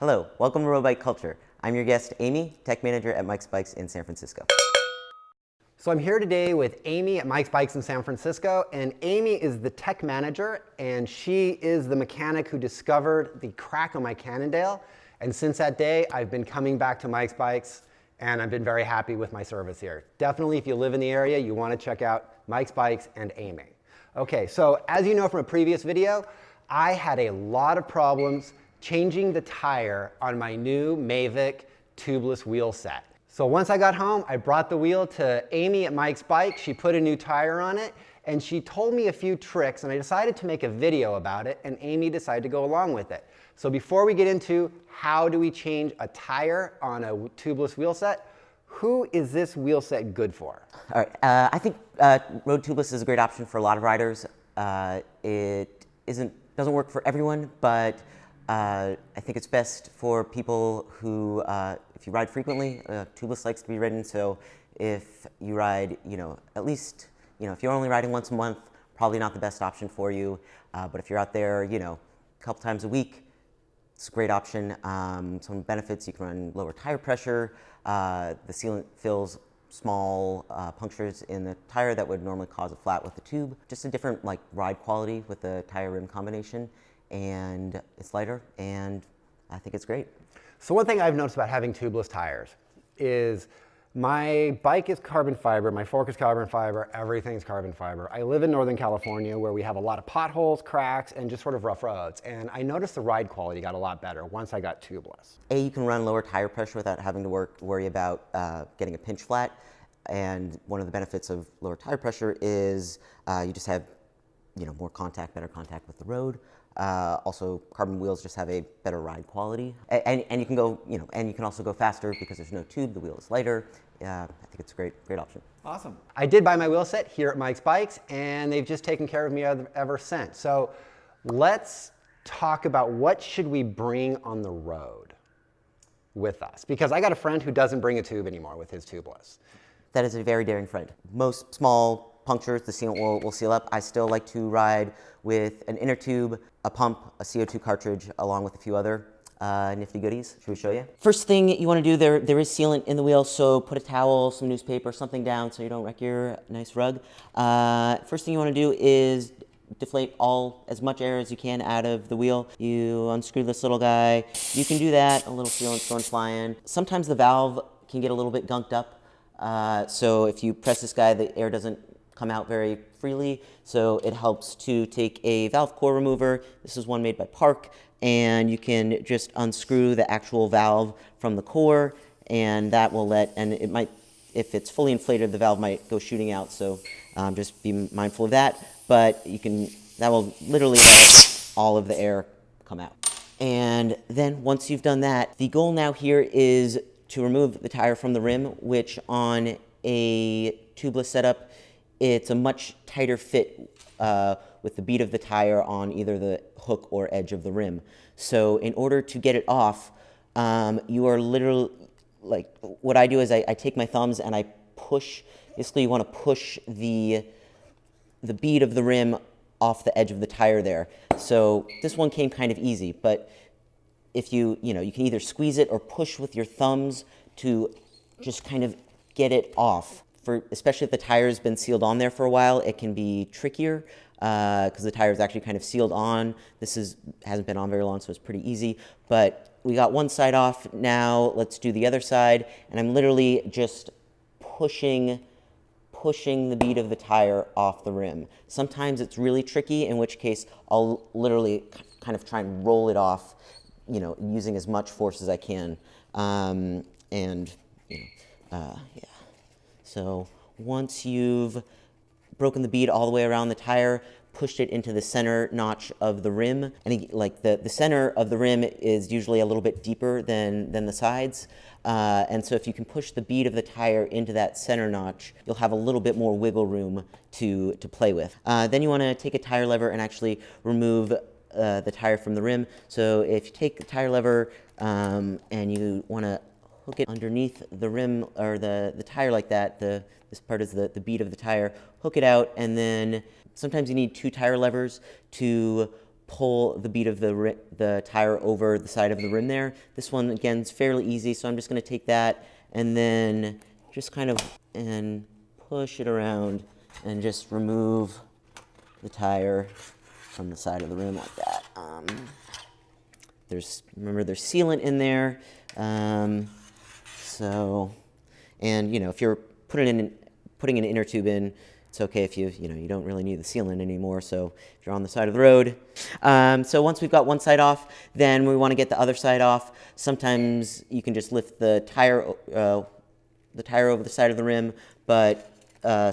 Hello, welcome to Road Bike Culture. I'm your guest, Amy, Tech Manager at Mike's Bikes in San Francisco. So I'm here today with Amy at Mike's Bikes in San Francisco, and Amy is the tech manager, and she is the mechanic who discovered the crack on my Cannondale. And since that day, I've been coming back to Mike's Bikes, and I've been very happy with my service here. Definitely, if you live in the area, you want to check out Mike's Bikes and Amy. Okay, so as you know from a previous video, I had a lot of problems changing the tire on my new Mavic tubeless wheel set. So once I got home, I brought the wheel to Amy at Mike's Bike. She put a new tire on it, and she told me a few tricks, and I decided to make a video about it, and Amy decided to go along with it. So before we get into how do we change a tire on a tubeless wheel set, who is this wheel set good for? All right, I think Road Tubeless is a great option for a lot of riders. It doesn't work for everyone, but I think it's best for people who, if you ride frequently, tubeless likes to be ridden. So if you ride, at least, if you're only riding once a month, probably not the best option for you. But if you're out there, a couple times a week, it's a great option. Some benefits: you can run lower tire pressure. The sealant fills small punctures in the tire that would normally cause a flat with the tube. Just a different ride quality with the tire rim combination. And it's lighter, and I think it's great. So one thing I've noticed about having tubeless tires is my bike is carbon fiber, my fork is carbon fiber, everything's carbon fiber. I live in Northern California where we have a lot of potholes, cracks, and just sort of rough roads. And I noticed the ride quality got a lot better once I got tubeless. You can run lower tire pressure without having to worry about getting a pinch flat. And one of the benefits of lower tire pressure is you just have more contact, better contact with the road. Also, carbon wheels just have a better ride quality, and you can go, and you can also go faster because there's no tube. The wheel is lighter. I think it's a great option. Awesome. I did buy my wheel set here at Mike's Bikes, and they've just taken care of me ever since. So let's talk about what should we bring on the road with us, because I got a friend who doesn't bring a tube anymore with his tubeless. That is a very daring friend. Most small punctures, the sealant will seal up. I still like to ride with an inner tube, a pump, a CO2 cartridge, along with a few other nifty goodies. Should we show you? First thing you want to do, there is sealant in the wheel, so put a towel, some newspaper, something down so you don't wreck your nice rug. First thing you want to do is deflate as much air as you can out of the wheel. You unscrew this little guy. You can do that, a little sealant's going flying. Sometimes the valve can get a little bit gunked up, so if you press this guy, the air doesn't come out very freely, so it helps to take a valve core remover. This is one made by Park, and you can just unscrew the actual valve from the core, and that will and it might, if it's fully inflated, the valve might go shooting out, so just be mindful of that, but that will literally let all of the air come out. And then once you've done that, the goal now here is to remove the tire from the rim, which on a tubeless setup, it's a much tighter fit with the bead of the tire on either the hook or edge of the rim. So in order to get it off, you are literally, what I do is I take my thumbs and I push, basically you want to push the bead of the rim off the edge of the tire there. So this one came kind of easy, but if you can either squeeze it or push with your thumbs to just kind of get it off. Especially if the tire has been sealed on there for a while, it can be trickier because the tire is actually kind of sealed on. This hasn't been on very long, so it's pretty easy. But we got one side off. Now let's do the other side, and I'm literally just pushing the bead of the tire off the rim. Sometimes it's really tricky, in which case I'll literally kind of try and roll it off, using as much force as I can, yeah. So once you've broken the bead all the way around the tire, pushed it into the center notch of the rim, and the center of the rim is usually a little bit deeper than the sides, and so if you can push the bead of the tire into that center notch, you'll have a little bit more wiggle room to play with. Then you want to take a tire lever and actually remove the tire from the rim. So if you take the tire lever and you want to hook it underneath the rim or the tire like that. This part is the bead of the tire. Hook it out, and then sometimes you need two tire levers to pull the bead of the tire over the side of the rim there. This one, again, is fairly easy, so I'm just going to take that and then just kind of and push it around and just remove the tire from the side of the rim like that. Remember, there's sealant in there, and if you're putting an inner tube in, it's okay if you don't really need the sealant anymore. So if you're on the side of the road, so once we've got one side off, then we want to get the other side off. Sometimes you can just lift the tire over the side of the rim, but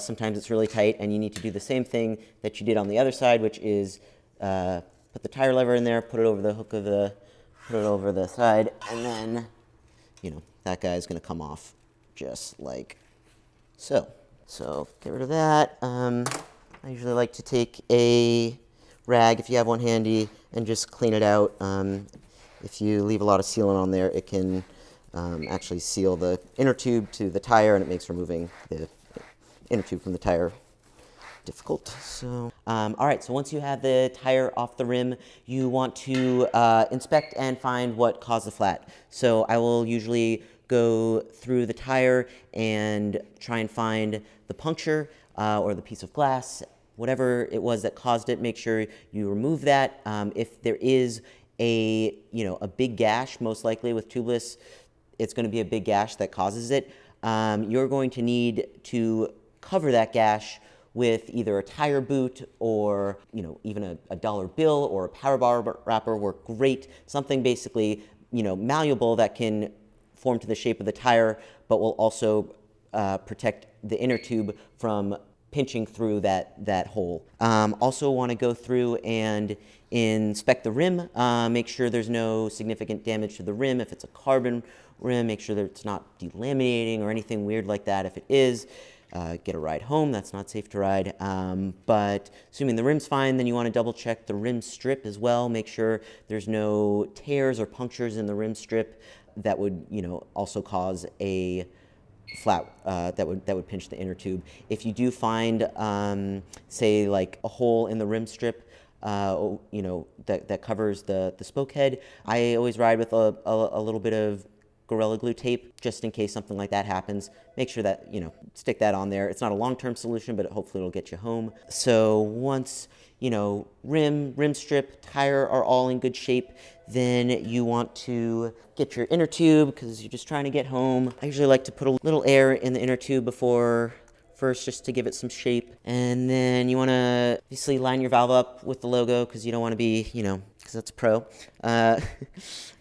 sometimes it's really tight, and you need to do the same thing that you did on the other side, which is put the tire lever in there, put it over the hook put it over the side, and then that guy's going to come off just like so. So get rid of that. I usually like to take a rag, if you have one handy, and just clean it out. If you leave a lot of sealant on there, it can actually seal the inner tube to the tire, and it makes removing the inner tube from the tire difficult. So, all right, so once you have the tire off the rim, you want to inspect and find what caused the flat. So I will usually go through the tire and try and find the puncture or the piece of glass, whatever it was that caused it. Make sure you remove that. If there is a big gash, most likely with tubeless, it's going to be a big gash that causes it. You're going to need to cover that gash with either a tire boot or even a dollar bill or a power bar wrapper work great. Something basically malleable that can form to the shape of the tire, but will also protect the inner tube from pinching through that hole. Also want to go through and inspect the rim, make sure there's no significant damage to the rim. If it's a carbon rim, make sure that it's not delaminating or anything weird like that. If it is, get a ride home. That's not safe to ride. But assuming the rim's fine, then you want to double check the rim strip as well. Make sure there's no tears or punctures in the rim strip that would also cause a flat that would pinch the inner tube. If you do find say like a hole in the rim strip that covers the spoke head, I always ride with a little bit of Gorilla Glue tape just in case something like that happens. Make sure that stick that on there. It's not a long-term solution, but hopefully it'll get you home. So once rim strip, tire are all in good shape, then you want to get your inner tube because you're just trying to get home. I usually like to put a little air in the inner tube first just to give it some shape. And then you want to obviously line your valve up with the logo because you don't want to be, because that's pro.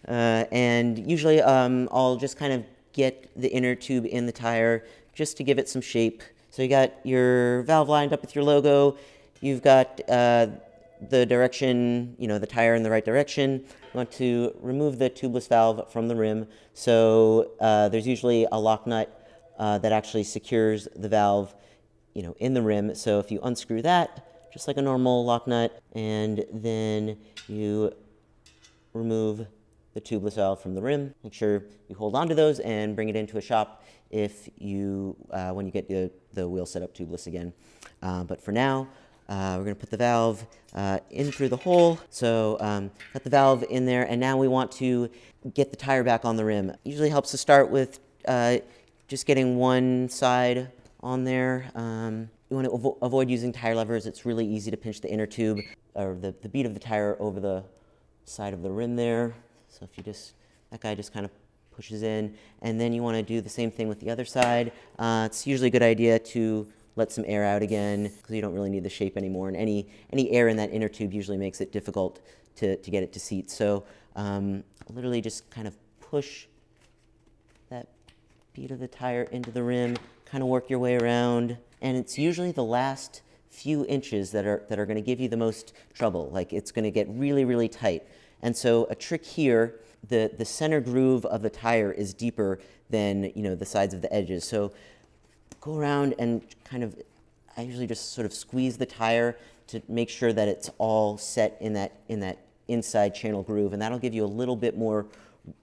And usually I'll just kind of get the inner tube in the tire just to give it some shape. So you got your valve lined up with your logo. You've got the direction, the tire in the right direction. You want to remove the tubeless valve from the rim. So there's usually a lock nut that actually secures the valve, in the rim. So if you unscrew that, just like a normal lock nut, and then you remove the tubeless valve from the rim. Make sure you hold on to those and bring it into a shop if you when you get the wheel set up tubeless again. But for now, we're going to put the valve in through the hole. So got the valve in there, and now we want to get the tire back on the rim. Usually helps to start with just getting one side on there. You want to avoid using tire levers. It's really easy to pinch the inner tube or the bead of the tire over the side of the rim there. So if that guy just kind of pushes in, and then you want to do the same thing with the other side. It's usually a good idea to let some air out again because you don't really need the shape anymore, and any air in that inner tube usually makes it difficult to get it to seat. So literally just kind of push that bead of the tire into the rim, kind of work your way around, and it's usually the last few inches that are going to give you the most trouble. Like it's going to get really, really tight. And so a trick here, the center groove of the tire is deeper than the sides of the edges. So go around and kind of, I usually just sort of squeeze the tire to make sure that it's all set in that inside channel groove, and that'll give you a little bit more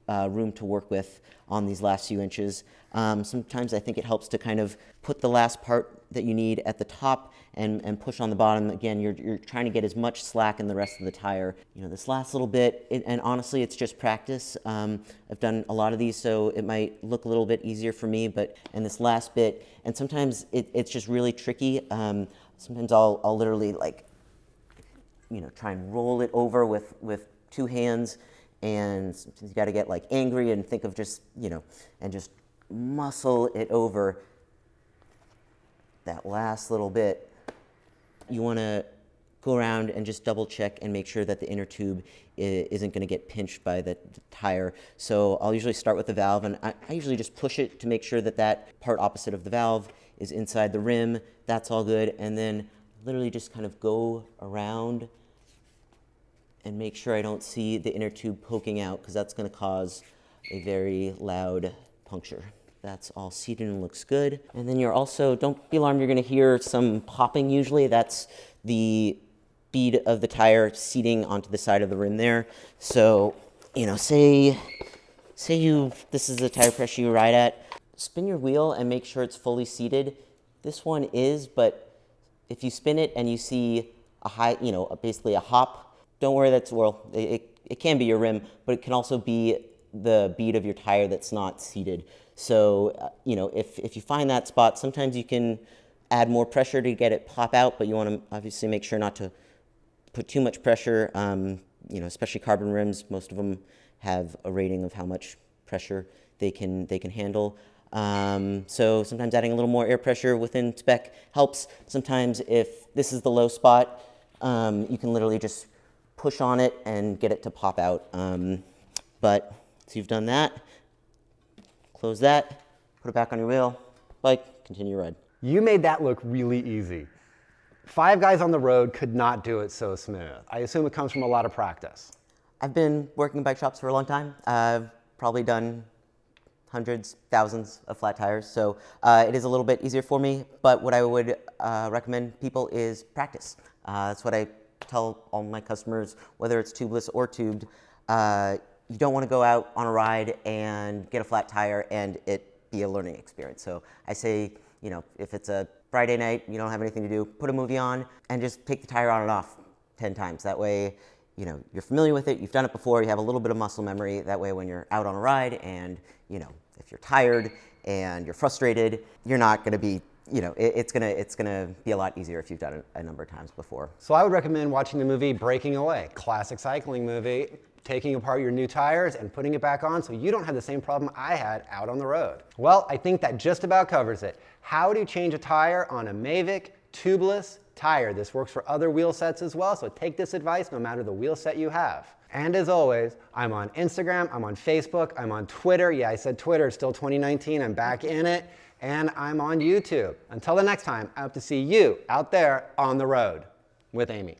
room to work with on these last few inches. Sometimes I think it helps to kind of put the last part that you need at the top and push on the bottom. Again, you're trying to get as much slack in the rest of the tire. You know, this last little bit, and honestly, it's just practice. I've done a lot of these, so it might look a little bit easier for me, but in this last bit, and sometimes it's just really tricky. Sometimes I'll literally, like, you know, try and roll it over with two hands, and sometimes you got to get like angry and think of just, you know, and just muscle it over that last little bit. You want to go around and just double check and make sure that the inner tube isn't going to get pinched by the tire. So I'll usually start with the valve, and I usually just push it to make sure that that part opposite of the valve is inside the rim. That's all good. And then literally just kind of go around and make sure I don't see the inner tube poking out, because that's going to cause a very loud puncture. That's all seated and looks good. And then you're also, don't be alarmed, you're going to hear some popping usually. That's the bead of the tire seating onto the side of the rim there. So, you know, say this is the tire pressure you ride at, spin your wheel and make sure it's fully seated. This one is, but if you spin it and you see a high, you know, basically a hop, don't worry, that's, well, it can be your rim, but it can also be the bead of your tire that's not seated. So, you know, if you find that spot, sometimes you can add more pressure to get it pop out, but you want to obviously make sure not to put too much pressure. You know, especially carbon rims, most of them have a rating of how much pressure they can handle. So sometimes adding a little more air pressure within spec helps. Sometimes if this is the low spot, you can literally just push on it and get it to pop out. But so you've done that, close that, put it back on your wheel, bike, continue your ride. You made that look really easy. 5 guys on the road could not do it so smooth. I assume it comes from a lot of practice. I've been working in bike shops for a long time. I've probably done hundreds, thousands of flat tires, so it is a little bit easier for me, but what I would recommend people is practice. That's what I tell all my customers, whether it's tubeless or tubed. You don't want to go out on a ride and get a flat tire and it be a learning experience. So I say, you know, if it's a Friday night, you don't have anything to do, put a movie on and just take the tire on and off 10 times. That way, you know, you're familiar with it, you've done it before, you have a little bit of muscle memory. That way when you're out on a ride and, you know, if you're tired and you're frustrated, you're not going to be, you know, it's gonna be a lot easier if you've done it a number of times before. So I would recommend watching the movie Breaking Away, classic cycling movie, taking apart your new tires and putting it back on so you don't have the same problem I had out on the road. Well, I think that just about covers it. How to change a tire on a Mavic tubeless tire. This works for other wheel sets as well, so take this advice no matter the wheel set you have. And as always, I'm on Instagram, I'm on Facebook, I'm on Twitter. Yeah, I said Twitter, still 2019, I'm back in it. And I'm on YouTube. Until the next time, I hope to see you out there on the road with Amy.